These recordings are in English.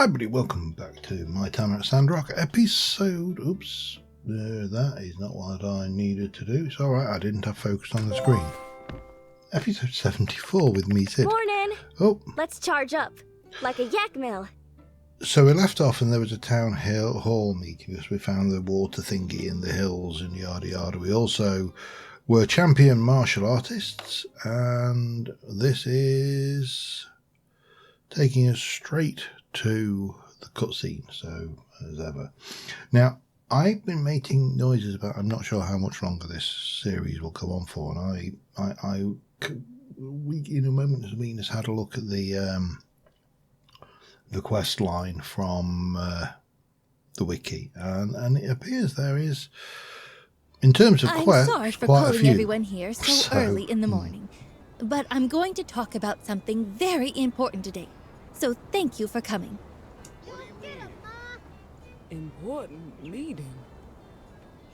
Hi everybody, welcome back to my time at Sandrock episode, that is not what I needed to do. It's alright, I didn't have focus on the screen. Episode 74 with me, Sid. Morning! Oh. Let's charge up, like a yak mill. So we left off and there was a town hall meeting because we found the water thingy in the hills and yada yada. We also were champion martial artists, and this is taking us straight to the cutscene, so as ever. Now, I've been making noises about I'm not sure how much longer this series will go on for, and we in a moment as we just had a look at the quest line from the wiki, and it appears there is, in terms of quest, I'm sorry for quite a calling few. everyone here so early in the morning, but I'm going to talk about something very important today. So thank you for coming. What do you mean? Important meeting?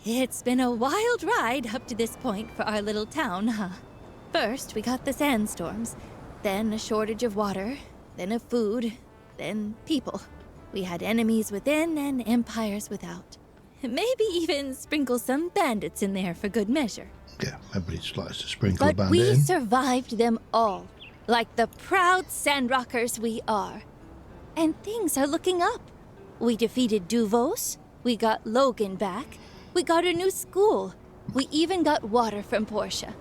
It's been a wild ride up to this point for our little town, huh? First, we got the sandstorms, then a shortage of water, then of food, then people. We had enemies within and empires without. Maybe even sprinkle some bandits in there for good measure. Yeah, everybody just likes to sprinkle a But bandit we in. survived them all, like the proud Sandrockers we are. And things are looking up. We defeated Duvos, we got Logan back, we got a new school, we even got water from Portia.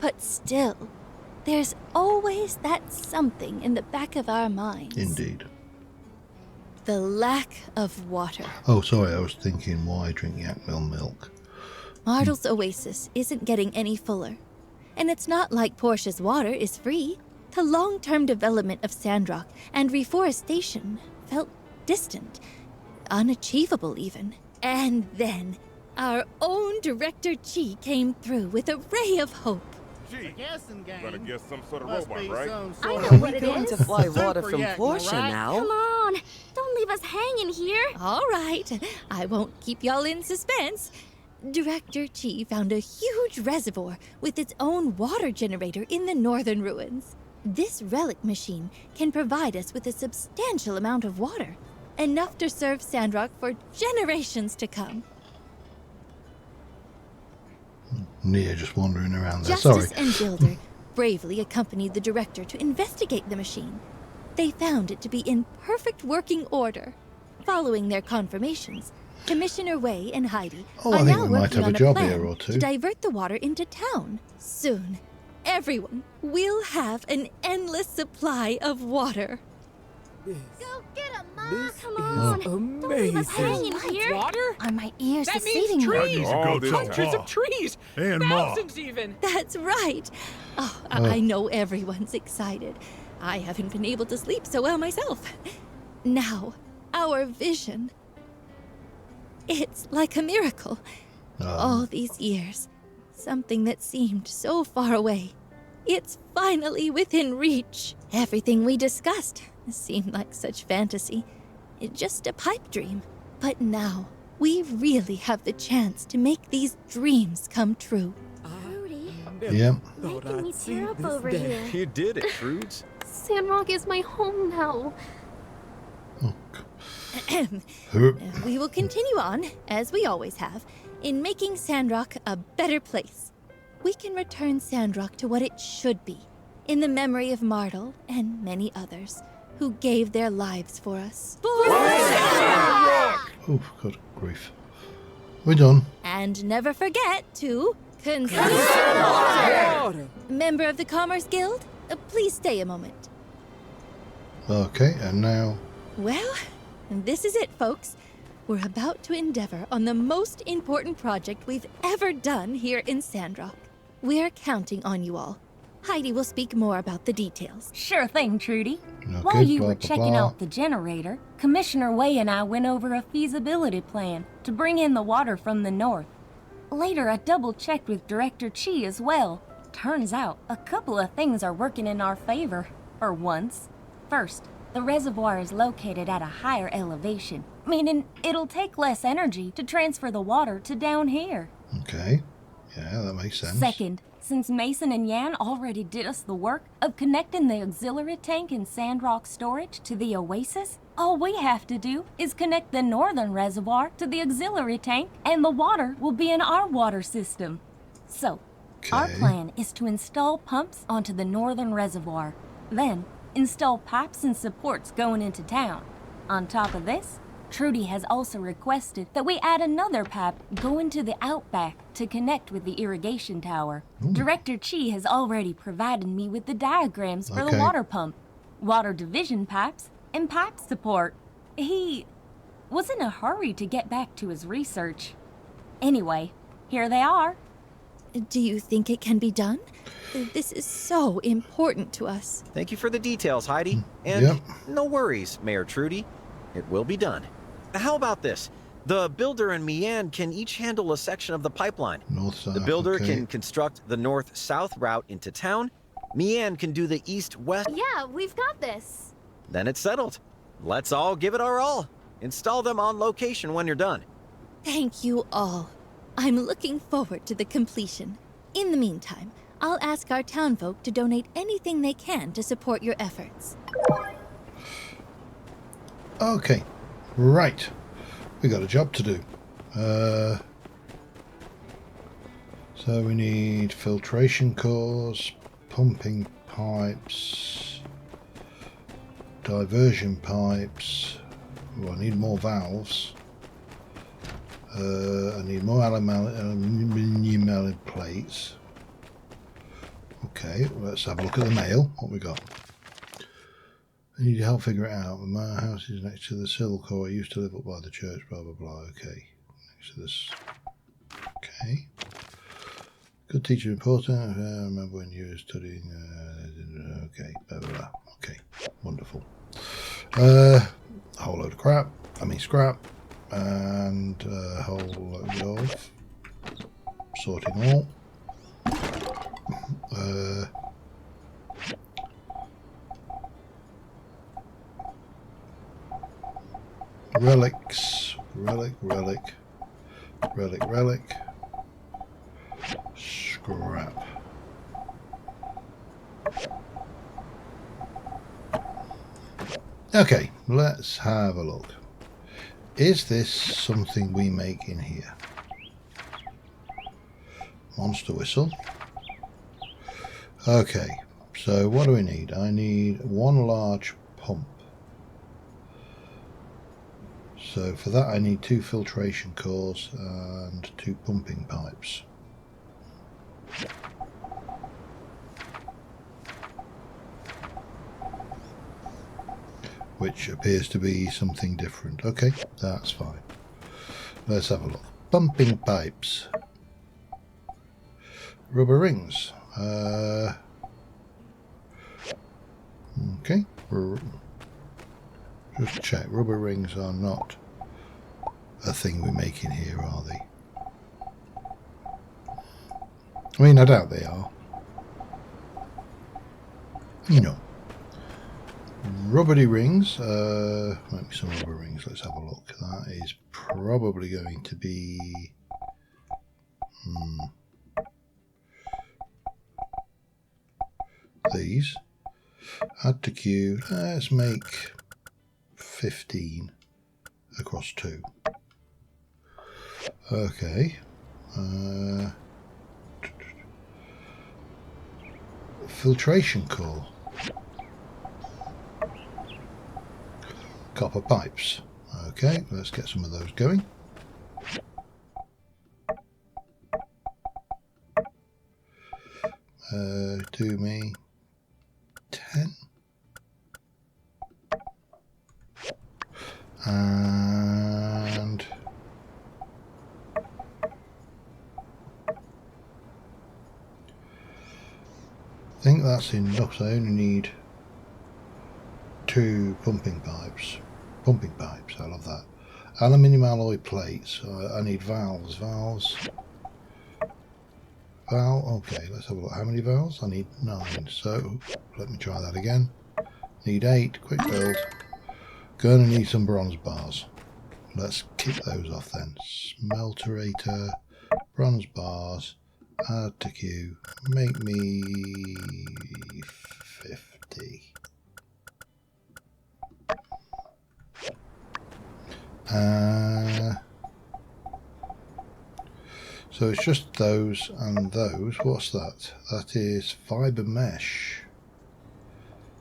But still, there's always that something in the back of our minds. Indeed. The lack of water. Oh, sorry, I was thinking, why drink yak milk? Martel's oasis isn't getting any fuller. And it's not like Portia's water is free. The long-term development of Sandrock and reforestation felt distant, unachievable even. And then, our own Director Chi came through with a ray of hope. Gee, better get some sort of robot, right? I know what it Going is. to fly water from yak, Portia right? now. Come on, don't leave us hanging here. All right, I won't keep y'all in suspense. Director Chi found a huge reservoir with its own water generator in the northern ruins. This relic machine can provide us with a substantial amount of water, enough to serve Sandrock for generations to come. Nia just wandering around there. Sorry. Justice and Gilder bravely accompanied the director to investigate the machine. They found it to be in perfect working order. Following their confirmations, Commissioner Wei and Heidi Oh, are I think now we might working have a on a job plan here or two. to divert the water into town. Soon, everyone will have an endless supply of water. Go get him, Ma. This Come is on, don't leave us amazing. hanging here. Water? On my ears, That the means seating trees! Oh, this Hundreds town. of trees! And Ma. Thousands even! That's right. Oh, I know everyone's excited. I haven't been able to sleep so well myself. Now, our vision. It's like a miracle. All these years, something that seemed so far away. It's finally within reach. Everything we discussed seemed like such fantasy. It's just a pipe dream. But now, we really have the chance to make these dreams come true. Rudy, Yeah. making me tear up over here. You did it, Trudes. Sandrock is my home now. We will continue on, as we always have, in making Sandrock a better place. We can return Sandrock to what it should be, in the memory of Martel and many others who gave their lives for us. Oh, good grief. We're done. And never forget to consume Water. Member of the Commerce Guild, please stay a moment. Okay, and now... Well, this is it, folks. We're about to endeavor on the most important project we've ever done here in Sandrock. We're counting on you all. Heidi will speak more about the details. Sure thing, Trudy. Okay, While you blah, were blah, checking blah. out the generator, Commissioner Wei and I went over a feasibility plan to bring in the water from the north. Later, I double-checked with Director Chi as well. Turns out, a couple of things are working in our favor, for once. First, the reservoir is located at a higher elevation, meaning it'll take less energy to transfer the water to down here. Okay. Yeah, that makes sense. Second, since Mason and Yan already did us the work of connecting the auxiliary tank and Sandrock storage to the oasis, all we have to do is connect the northern reservoir to the auxiliary tank and the water will be in our water system. So, our plan is to install pumps onto the northern reservoir, then install pipes and supports going into town. On top of this, Trudy has also requested that we add another pipe going to the outback to connect with the irrigation tower. Director Chi has already provided me with the diagrams for the water pump, water division pipes, and pipe support. He was in a hurry to get back to his research. Anyway, here they are. Do you think it can be done? This is so important to us. Thank you for the details, Heidi. And no worries, Mayor Trudy. It will be done. How about this? The builder and Mian can each handle a section of the pipeline. North-south, the builder can construct the north-south route into town. Mian can do the east-west. Yeah, we've got this. Then it's settled. Let's all give it our all. Install them on location when you're done. Thank you all. I'm looking forward to the completion. In the meantime, I'll ask our townfolk to donate anything they can to support your efforts. Okay, right. We got a job to do. So we need filtration cores, pumping pipes, diversion pipes. Oh, I need more valves. I need more aluminium plates. Okay, let's have a look at the mail. What we got? I need help figure it out. My house is next to the civil core. I used to live up by the church, blah, blah, blah. Okay. Next to this. Okay. Good teacher important. I remember when you were studying. Okay. Blah, blah, blah. Okay. Wonderful. A whole load of crap. I mean scrap. And a whole load of sorting all. Relics, relic, scrap. Okay, let's have a look. Is this something we make in here? Monster whistle. Okay, so what do we need? I need one large pump. So for that I need 2 filtration cores and 2 pumping pipes. Which appears to be something different. Okay, that's fine. Let's have a look. Pumping pipes. Rubber rings. Okay. Just check. Rubber rings are not a thing we make in here, are they? I mean, I doubt they are. You know. Rubbery rings. Might be some rubber rings. Let's have a look. That is probably going to be... these. Add to queue. Let's make 15 across 2. Okay. Filtration core. Copper pipes. Okay, let's get some of those going. Do me 10. And I think that's enough. I only need 2 pumping pipes. Pumping pipes, I love that. Aluminium alloy plates. I need valves. Okay, let's have a look. How many valves? I need 9. So let me try that again. Need 8. Quick build. Gonna need some bronze bars. Let's kick those off then. Smelterator, bronze bars, Add to queue. Make me 50. So it's just those and those. What's that? That is fibre mesh.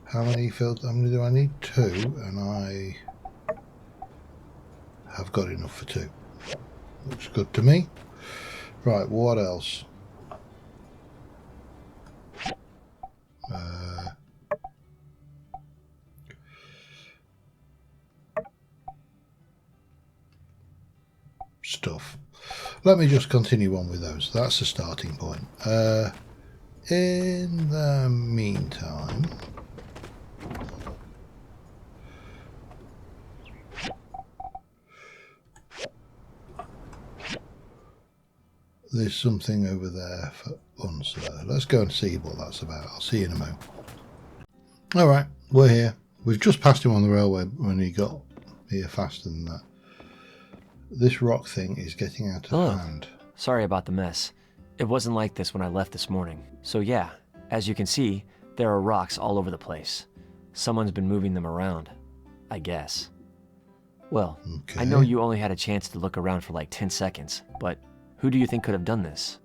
How many do I need? 2, and I have got enough for 2. Looks good to me. Right, what else? Stuff. Let me just continue on with those. That's the starting point. In the meantime, there's something over there for Unser. Let's go and see what that's about. I'll see you in a moment. Alright, we're here. We've just passed him on the railway when he got here faster than that. This rock thing is getting out of hand. Sorry about the mess. It wasn't like this when I left this morning. So yeah, as you can see, there are rocks all over the place. Someone's been moving them around, I guess. Well, Okay. I know you only had a chance to look around for like 10 seconds, but who do you think could have done this?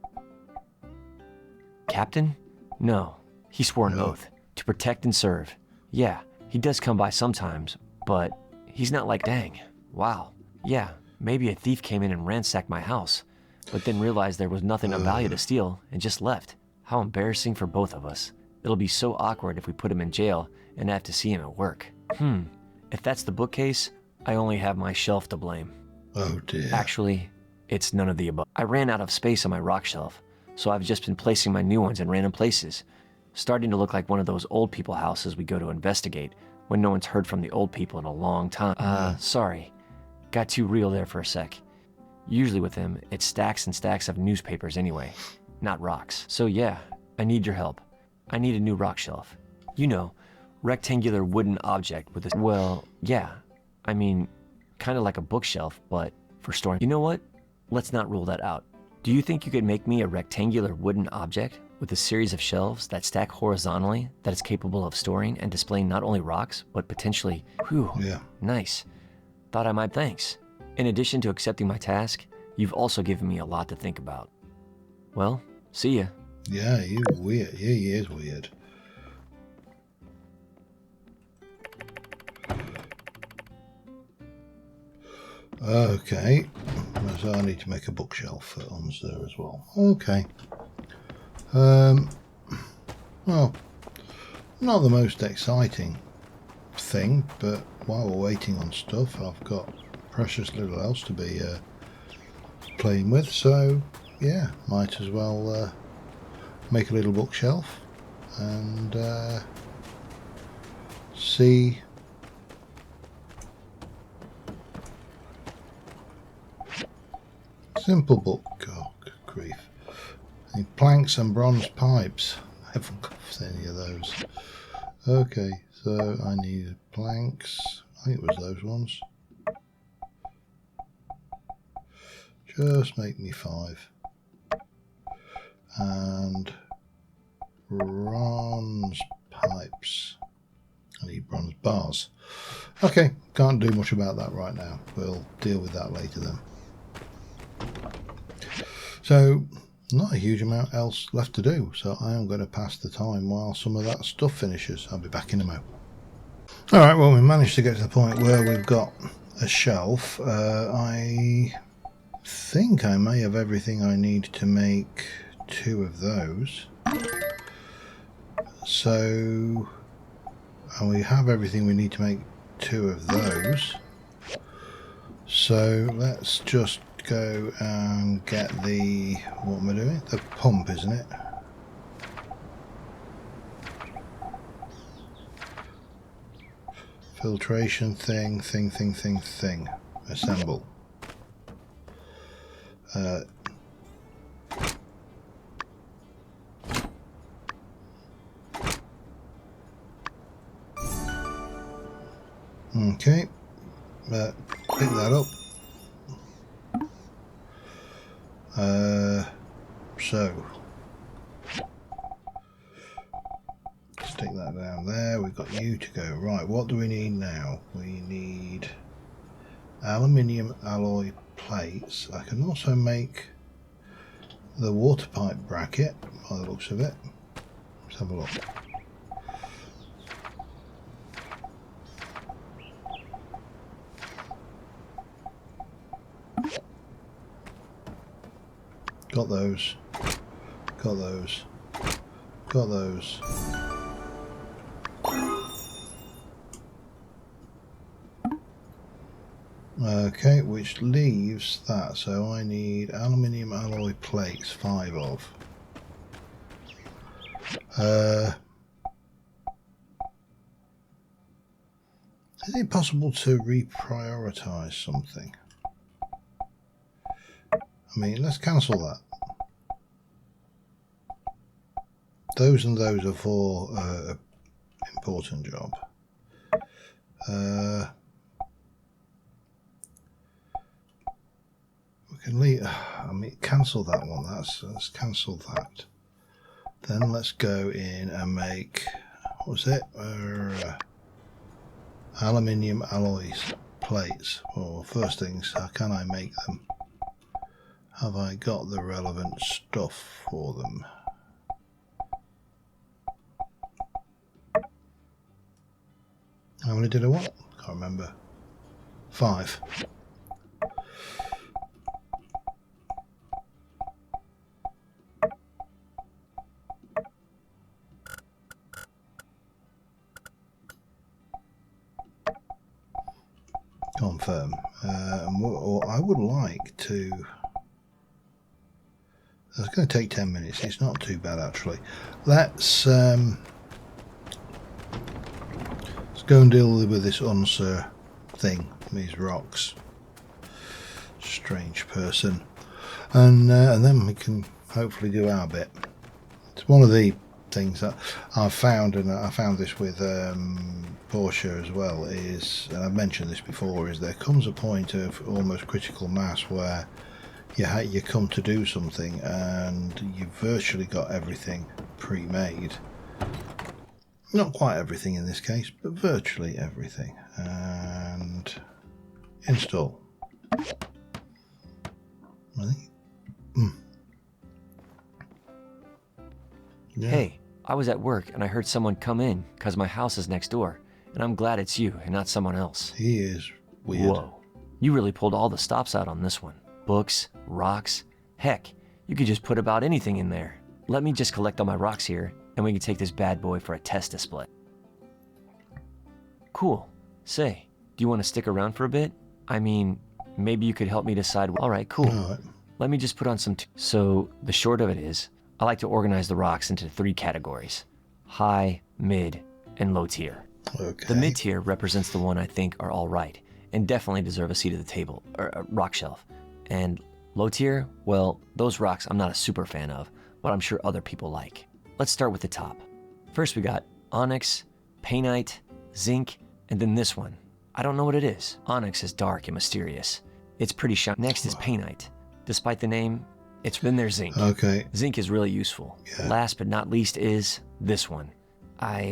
Captain? No, he swore an oath to protect and serve. Yeah, he does come by sometimes, but he's not like, dang, wow. Yeah, maybe a thief came in and ransacked my house, but then realized there was nothing of value to steal and just left. How embarrassing for both of us. It'll be so awkward if we put him in jail and have to see him at work. If that's the bookcase, I only have my shelf to blame. Oh dear. Actually, it's none of the above. I ran out of space on my rock shelf, so I've just been placing my new ones in random places, starting to look like one of those old people houses we go to investigate when no one's heard from the old people in a long time. Sorry. Got too real there for a sec. Usually with him, it's stacks and stacks of newspapers anyway, not rocks. So yeah, I need your help. I need a new rock shelf. You know, rectangular wooden object with a... Well, yeah. I mean, kind of like a bookshelf, but for storing... You know what? Let's not rule that out. Do you think you could make me a rectangular wooden object with a series of shelves that stack horizontally that is capable of storing and displaying not only rocks, but potentially... Whew, Yeah. nice. Thought I might... Thanks. In addition to accepting my task, you've also given me a lot to think about. Well, see ya. Yeah, you're weird. Yeah, he is weird. Okay. So I need to make a bookshelf for Unser as well. Okay. Well, not the most exciting thing, but while we're waiting on stuff, I've got precious little else to be playing with, so yeah, might as well make a little bookshelf and see simple book. Oh, good grief. Any planks and bronze pipes. I haven't got any of those. Okay, so I need planks. I think it was those ones. Just make me 5. And bronze pipes. I need bronze bars. Okay, can't do much about that right now. We'll deal with that later then. So, not a huge amount else left to do, so I am going to pass the time while some of that stuff finishes. I'll be back in a moment. Alright, well, we managed to get to the point where we've got a shelf. I think I may have everything I need to make 2 of those. So, and we have everything we need to make 2 of those. So, let's just go and get the, what am I doing? The pump, isn't it? Filtration thing. Assemble. Okay. Pick that up. So stick that down there. We've got you to go. Right, what do we need now? We need aluminium alloy plates. I can also make the water pipe bracket by the looks of it. Let's have a look. Got those. Got those. Got those. Okay, which leaves that. So I need aluminium alloy plates, 5 of. Is it possible to reprioritize something? I mean, let's cancel that. Those and those are for important job. We can leave. I mean, cancel that one. Let's cancel that. Then let's go in and make. What was it? Aluminium alloys plates. Well, first things, how can I make them? Have I got the relevant stuff for them? How many did I want? Can't remember. 5. Confirm. I would like to. It's going to take 10 minutes. It's not too bad actually. Let's go and deal with this Unser thing. These rocks. Strange person, and then we can hopefully do our bit. It's one of the things that I've found, and I found this with Portia as well. Is, and I've mentioned this before, is there comes a point of almost critical mass where you come to do something and you've virtually got everything pre-made. Not quite everything in this case, but virtually everything. And install. Yeah. Hey, I was at work and I heard someone come in because my house is next door, and I'm glad it's you and not someone else. He is weird. Whoa. You really pulled all the stops out on this one. Books, rocks, heck, you could just put about anything in there. Let me just collect all my rocks here, and we can take this bad boy for a test display. Cool. Say, do you want to stick around for a bit? I mean, maybe you could help me decide. All right, cool. All right. Let me just put on some. So the short of it is, I like to organize the rocks into 3 categories: high, mid, and low tier. Okay. The mid tier represents the one I think are all right and definitely deserve a seat at the table, or a rock shelf. And low tier, well, those rocks I'm not a super fan of, but I'm sure other people like. Let's start with the top. First we got onyx, painite, zinc, and then this one. I don't know what it is. Onyx is dark and mysterious. It's pretty shiny. Next is painite. Despite the name, then there's zinc. Okay. Zinc is really useful. Yeah. Last but not least is this one. I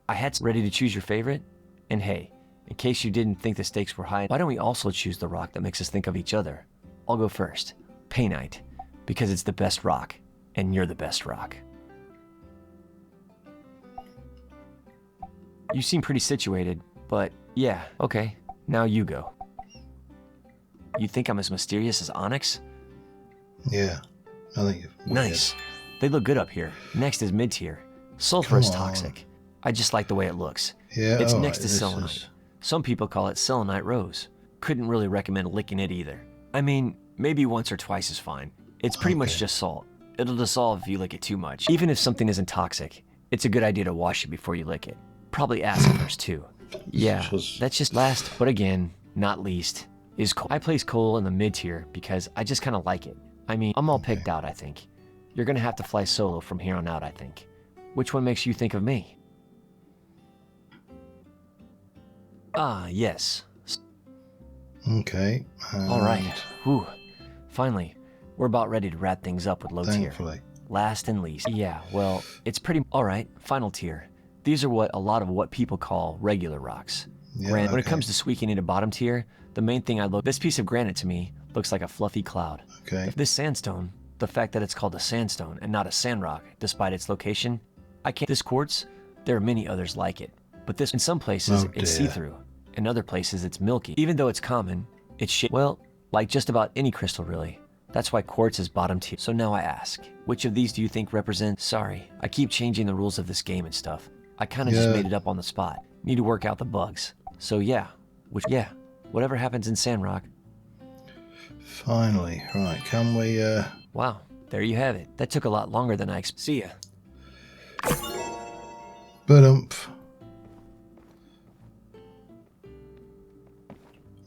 had ready to choose your favorite. And hey, in case you didn't think the stakes were high, why don't we also choose the rock that makes us think of each other? I'll go first. Painite. Because it's the best rock, and you're the best rock. You seem pretty situated, but yeah, okay, now you go. You think I'm as mysterious as Onyx? Yeah. I think you're weird. Nice. They look good up here. Next is mid-tier. Sulfur is Come on. toxic. I just like the way it looks. Yeah. It's all next right, to this selenite. is- Some people call it selenite rose. Couldn't really recommend licking it either. I mean, maybe once or twice is fine. It's pretty much Okay. just salt. It'll dissolve if you lick it too much. Even if something isn't toxic, it's a good idea to wash it before you lick it. Probably acid first too. Yeah, Just- that's just last, but again, not least, is coal. I place coal in the mid tier because I just kind of like it. I mean, I'm all picked out, I think. You're gonna have to fly solo from here on out, I think. Which one makes you think of me? Ah, yes. Okay. All right. and Whew. Finally, we're about ready to wrap things up with low tier. Thankfully. last and least. Yeah, well, it's pretty... Alright, final tier. These are a lot of what people call regular rocks. Yeah, When it okay. comes to squeaking into bottom tier, the main thing this piece of granite to me looks like a fluffy cloud. Okay. This sandstone, the fact that it's called a sandstone and not a sandrock, despite its location, this quartz, there are many others like it. But in some places, Oh, it's dear. see-through. In other places, it's milky. Even though it's common, it's shaped, well, like just about any crystal, really. That's why quartz is bottom tier. So now I ask, which of these do you think represents... Sorry, I keep changing the rules of this game and stuff. I kind of just made it up on the spot. Need to work out the bugs. So yeah, whatever happens in Sandrock. Finally, right, can we, Wow, there you have it. That took a lot longer than I expected. See ya. Ba-dumph.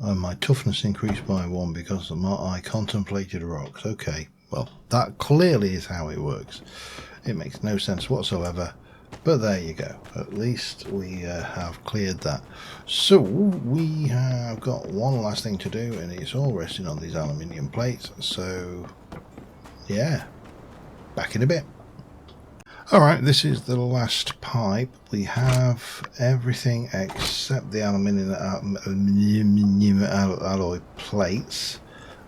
My toughness increased by 1 because I contemplated rocks. Okay, well, that clearly is how it works. It makes no sense whatsoever, but there you go. At least we have cleared that. So we have got one last thing to do, and it's all resting on these aluminium plates. So yeah, back in a bit. Alright, this is the last pipe. We have everything except the aluminium alloy plates.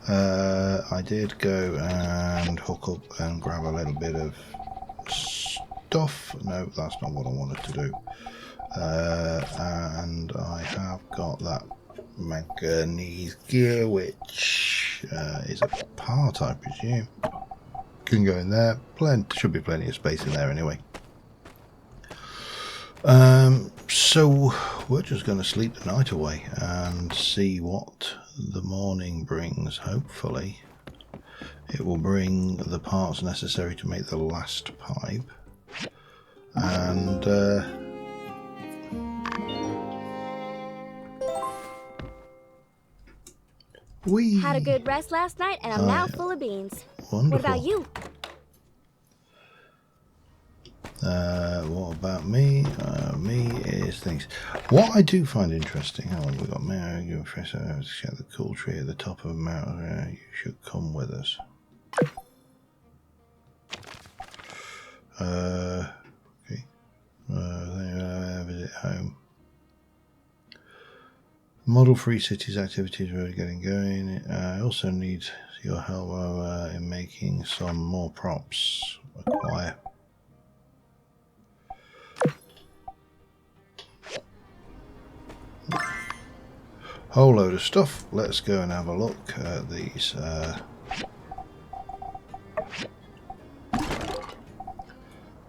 I did go and hook up and grab a little bit of stuff. No, that's not what I wanted to do. And I have got that manganese gear, which is a part, I presume. Can go in there. Should be plenty of space in there anyway. So we're just going to sleep the night away and see what the morning brings. Hopefully it will bring the parts necessary to make the last pipe. And we Had a good rest last night, and I'm now full of beans. Wonderful. What about you? What about me? Me is things. What I do find interesting. How long we got? Mary, you fresh out to check the cool tree at the top of a mountain. You should come with us. Okay. Visit home. Model Free Cities activities are getting going. I also need your help in making some more props. Acquire. Whole load of stuff. Let's go and have a look at these.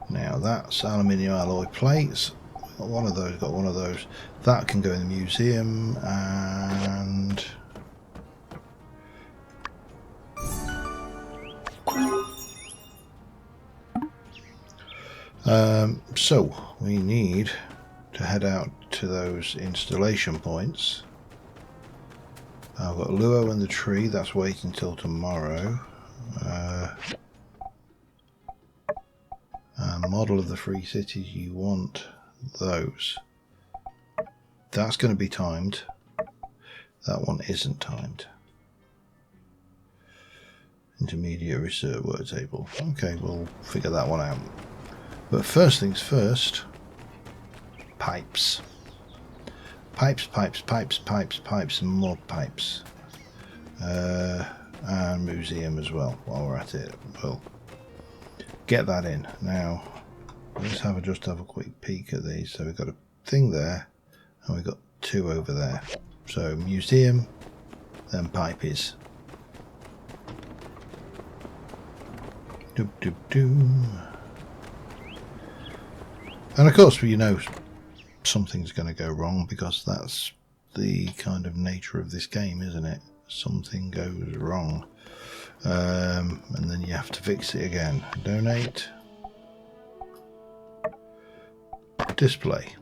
Now that's aluminium alloy plates. Got one of those. Got one of those. That can go in the museum and. So we need to head out to those installation points. I've got Luo and the tree, that's waiting till tomorrow. Model of the free cities, you want those. That's going to be timed. That one isn't timed. Intermediate research word table. Okay, we'll figure that one out. But first things first, pipes. Pipes, and more pipes. And museum as well, while we're at it. We'll get that in. Now, let's just have a quick peek at these. So we've got a thing there, and we've got two over there. So museum, then pipes. And of course, you know, something's going to go wrong because that's the kind of nature of this game, isn't it? Something goes wrong. And then you have to fix it again. Donate. Display.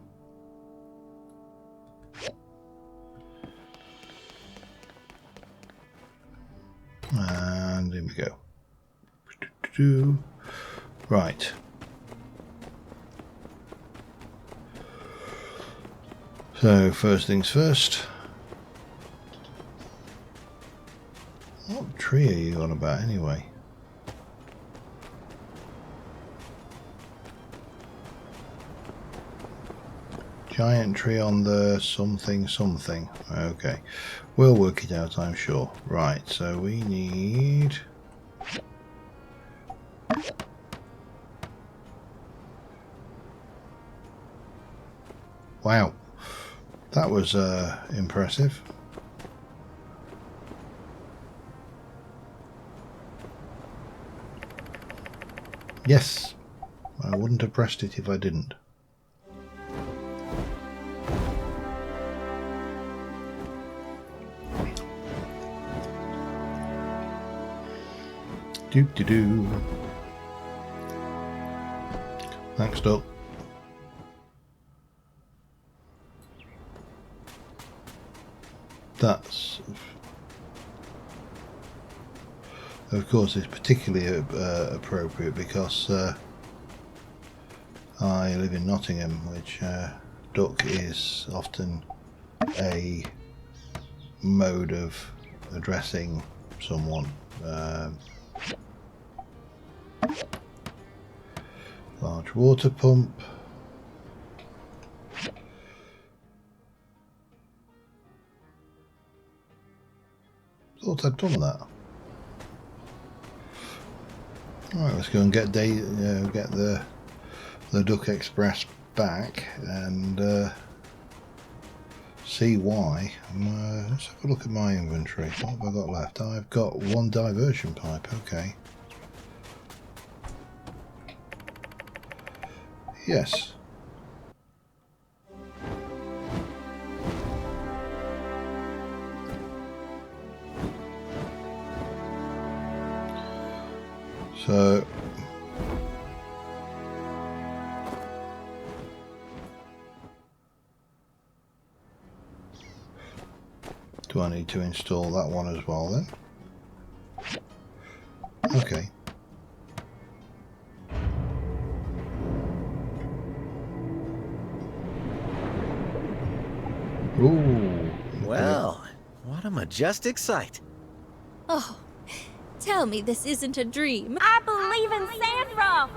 And here we go. Right. So first things first. What tree are you on about anyway? Giant tree on the something something. Okay. We'll work it out, I'm sure. Right, so we need... Wow. That was impressive. Yes. I wouldn't have pressed it if I didn't. Doop-de-doo. Thanks, Doc. That's... Of course, it's particularly appropriate because I live in Nottingham, which duck is often a mode of addressing someone. Large water pump. Thought I'd done that. Alright, let's go and get the Duck Express back and see why. Let's have a look at my inventory. What have I got left? I've got one diversion pipe. Okay. Yes. So do I need to install that one as well then? Okay. Ooh. Well, what a majestic sight. Oh, tell me this isn't a dream. I believe in Sandrock!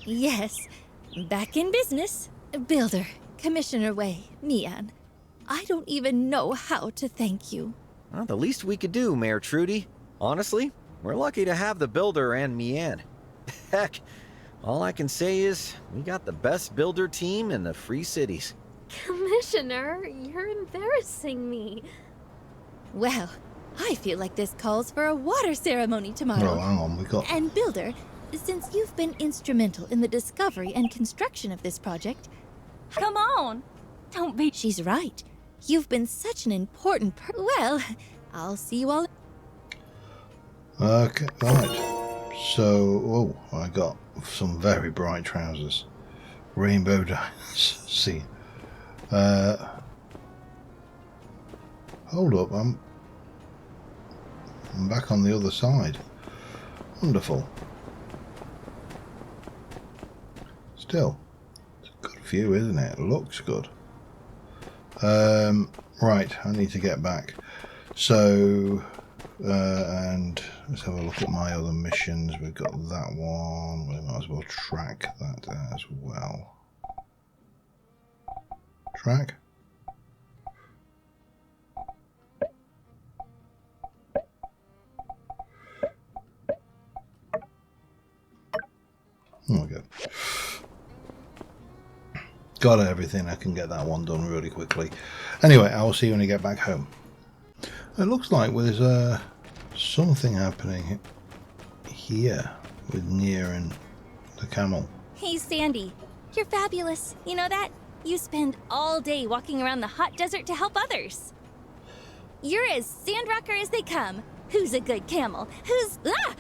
Yes, back in business. Builder, Commissioner Way, Mian. I don't even know how to thank you. Well, the least we could do, Mayor Trudy. Honestly, we're lucky to have the builder and Mian. Heck, all I can say is we got the best builder team in the Free Cities. Commissioner, you're embarrassing me. Well, I feel like this calls for a water ceremony tomorrow. Oh, hang on, we got... And Builder, since you've been instrumental in the discovery and construction of this project... Come on! Don't be... She's right. You've been such an important Well, I'll see you all... Okay, right. So, oh, I got some very bright trousers. Rainbow diamonds. See. Hold up, I'm back on the other side. Wonderful. Still, it's a good view, isn't it? Looks good. Right, I need to get back. So, and let's have a look at my other missions. We've got that one. We might as well track that as well. Track. There we go. Got everything. I can get that one done really quickly. Anyway, I will see you when I get back home. It looks like there's something happening here with Nia and the camel. Hey, Sandy. You're fabulous. You know that? You spend all day walking around the hot desert to help others. You're as Sandrocker as they come. Who's a good camel? Who's... Ah!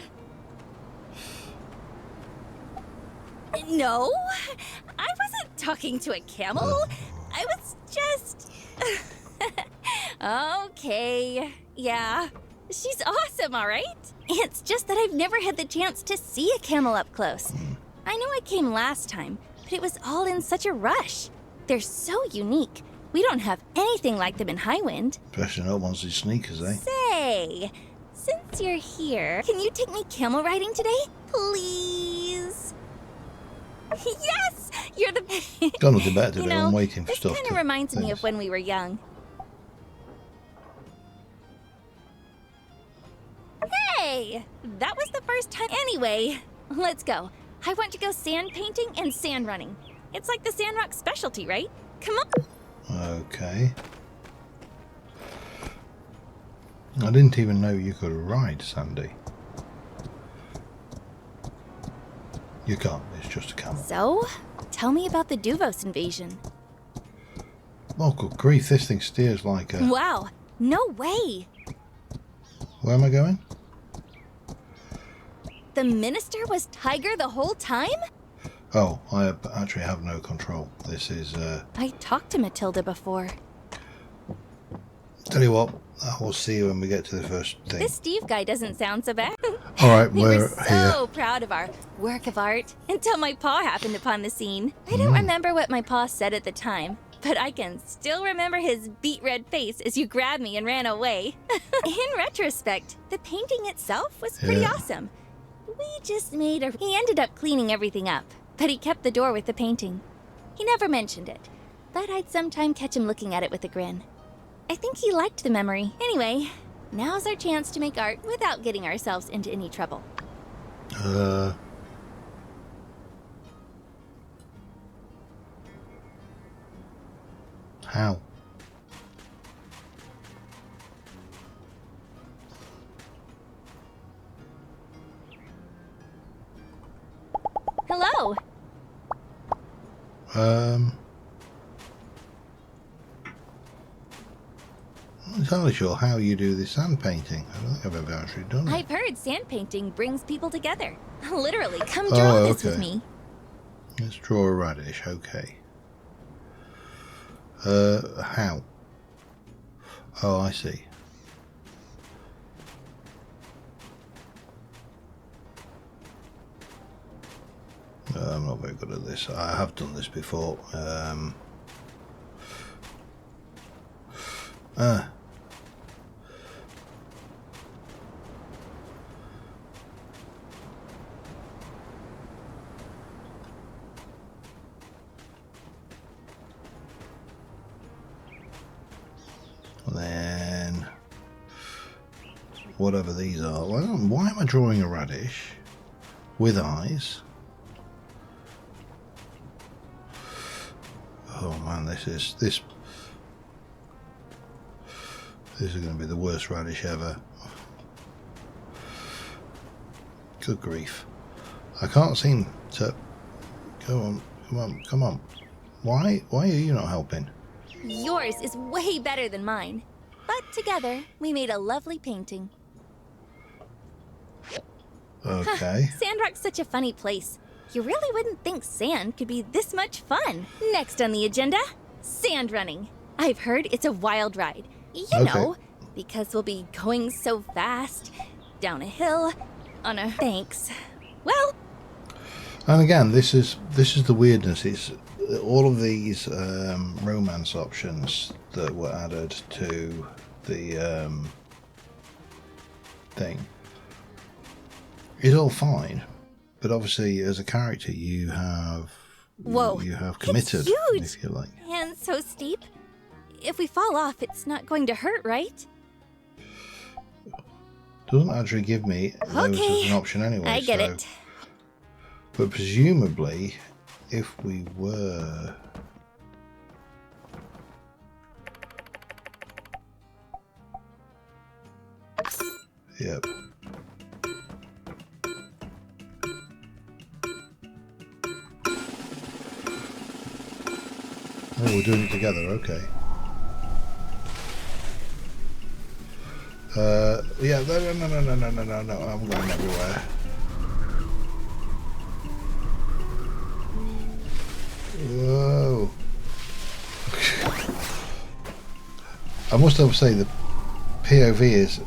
No, I wasn't talking to a camel. I was just... Okay, yeah. She's awesome, all right? It's just that I've never had the chance to see a camel up close. I know I came last time, but it was all in such a rush. They're so unique. We don't have anything like them in Highwind. Especially not ones with sneakers, eh? Say, since you're here, can you take me camel riding today? Please? Yes! You're the... Got nothing better to You do. know, I'm waiting for this stuff kind to... of reminds me of things. when we were young. Hey! That was the first time anyway. Let's go. I want to go sand painting and sand running. It's like the Sandrock specialty, right? Come on. Okay. I didn't even know you could ride, Sandy. You can't, it's just a camel. So, tell me about the Duvos invasion. Oh, good grief, this thing steers like a... Wow, no way! Where am I going? The minister was Tiger the whole time? Oh, I actually have no control. This is... I talked to Matilda before. Tell you what, we'll see you when we get to the first thing. This Steve guy doesn't sound so bad. Alright, We we're were so here. proud of our work of art until my pa happened upon the scene. I don't remember what my pa said at the time, but I can still remember his beet red face as you grabbed me and ran away. In retrospect, the painting itself was pretty Yeah. awesome. We just made a... He ended up cleaning everything up, but he kept the door with the painting. He never mentioned it, but I'd sometime catch him looking at it with a grin. I think he liked the memory. Anyway, now's our chance to make art without getting ourselves into any trouble. How? Hello! I'm not entirely sure how you do this sand painting. I don't think I've ever actually done it. I've heard sand painting brings people together. Literally, come draw this with okay. me. Let's draw a radish, okay. How? Oh, I see. I'm not very good at this. I have done this before. Then whatever these are. Well, why am I drawing a radish with eyes? Oh man, this is going to be the worst radish ever. Good grief! I can't seem to. Come on! Why are you not helping? Yours is way better than mine. But together, we made a lovely painting. Okay. Sandrock's such a funny place. You really wouldn't think sand could be this much fun. Next on the agenda, sand running. I've heard it's a wild ride. You know, because we'll be going so fast, down a hill, on a... Thanks. Well... And again, this is the weirdness. It's all of these romance options that were added to the thing. It's all fine, but obviously, as a character, you have committed, it's huge. if you like. And so steep. If we fall off, it's not going to hurt, right? Doesn't actually give me those as an option anyway. I get it. But presumably, if we were... Yep. Oh, we're doing it together, okay. Yeah, no, I'm going everywhere. Whoa. I must have to say the POV is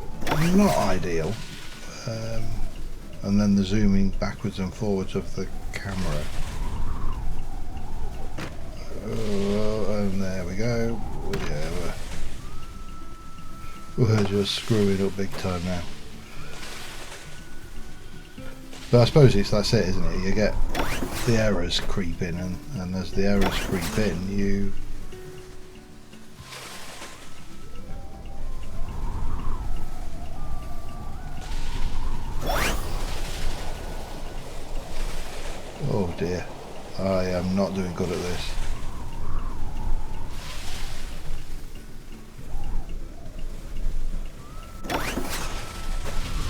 not ideal. And then the zooming backwards and forwards of the camera. And there we go. Yeah, we're just screwing up big time now. But I suppose that's it, isn't it? You get the errors creep in, and as the errors creep in, you oh dear, I am not doing good at this.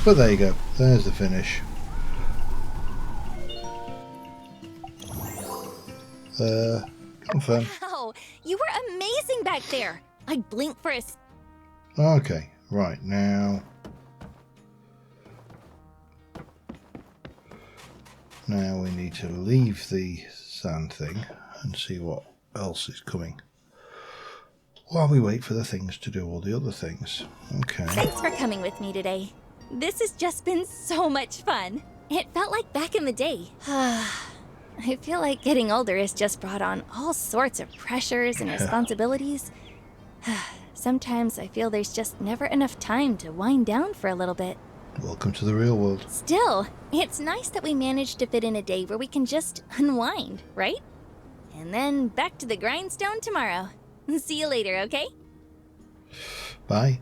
But there you go, there's the finish. Confirm. Wow, you were amazing back there. I'd blink for a Okay, right, now we need to leave the sand thing and see what else is coming while we wait for the things to do all the other things. Okay. Thanks for coming with me today. This has just been so much fun. It felt like back in the day. I feel like getting older has just brought on all sorts of pressures and responsibilities. Sometimes I feel there's just never enough time to wind down for a little bit. Welcome to the real world. Still, it's nice that we managed to fit in a day where we can just unwind, right? And then back to the grindstone tomorrow. See you later, okay? Bye.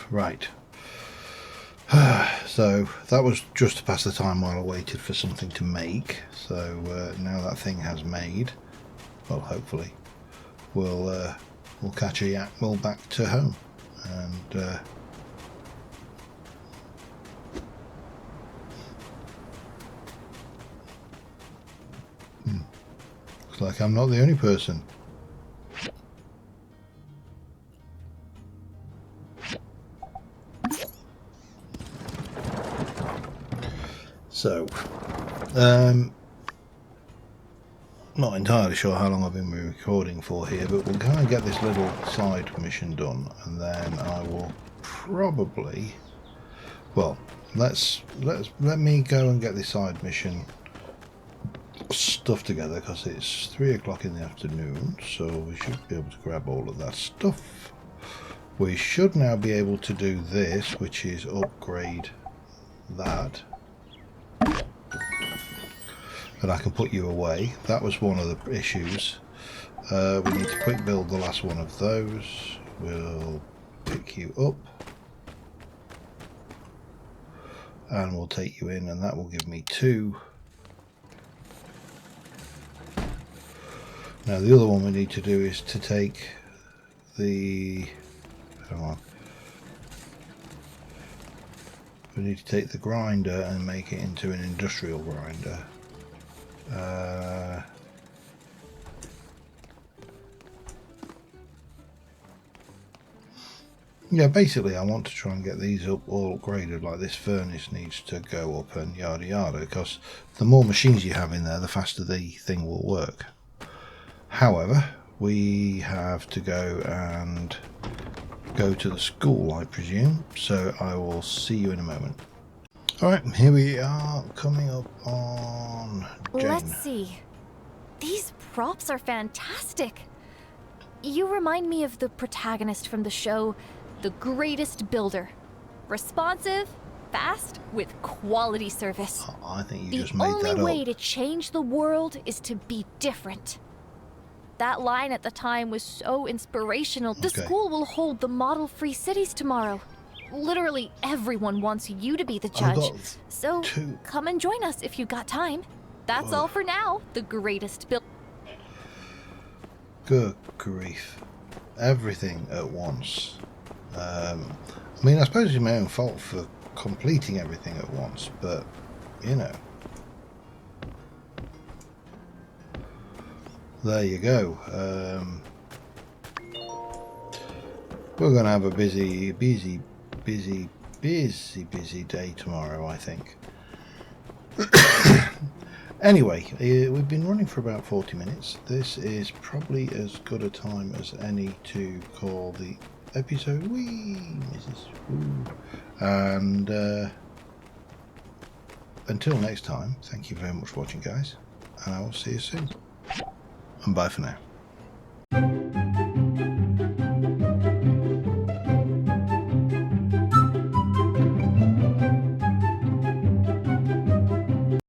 Right. So that was just to pass the time while I waited for something to make. So now that thing has made, well, hopefully we'll catch a yak mill back to home, and looks like I'm not the only person. So, not entirely sure how long I've been recording for here, but we'll kind of get this little side mission done, and then I will probably, well, let me go and get this side mission stuff together, because it's 3 o'clock in the afternoon, so we should be able to grab all of that stuff. We should now be able to do this, which is upgrade that. And I can put you away. That was one of the issues. We need to quick build the last one of those. We'll pick you up and we'll take you in, and that will give me 2. Now the other one we need to do is to take the, hang on, we need to take the grinder and make it into an industrial grinder. Yeah, basically I want to try and get these up all upgraded, like this furnace needs to go up and yada yada, because the more machines you have in there, the faster the thing will work. However, we have to go to the school, I presume, so I will see you in a moment. Alright, here we are, coming up on Jane. Let's see. These props are fantastic. You remind me of the protagonist from the show, The Greatest Builder. Responsive, fast, with quality service. Oh, I think you just made that up. The only way to change the world is to be different. That line at the time was so inspirational. The school will hold the model-free cities tomorrow. Literally everyone wants you to be the judge. So come and join us if you got time. That's all for now. The Greatest Builder. Good grief. Everything at once. I mean, I suppose it's my own fault for completing everything at once, but, you know. There you go. We're going to have a busy day tomorrow, I think. Anyway, we've been running for about 40 minutes. This is probably as good a time as any to call the episode. Wee, Mrs. Woo. And until next time, thank you very much for watching, guys, and I will see you soon. And bye for now.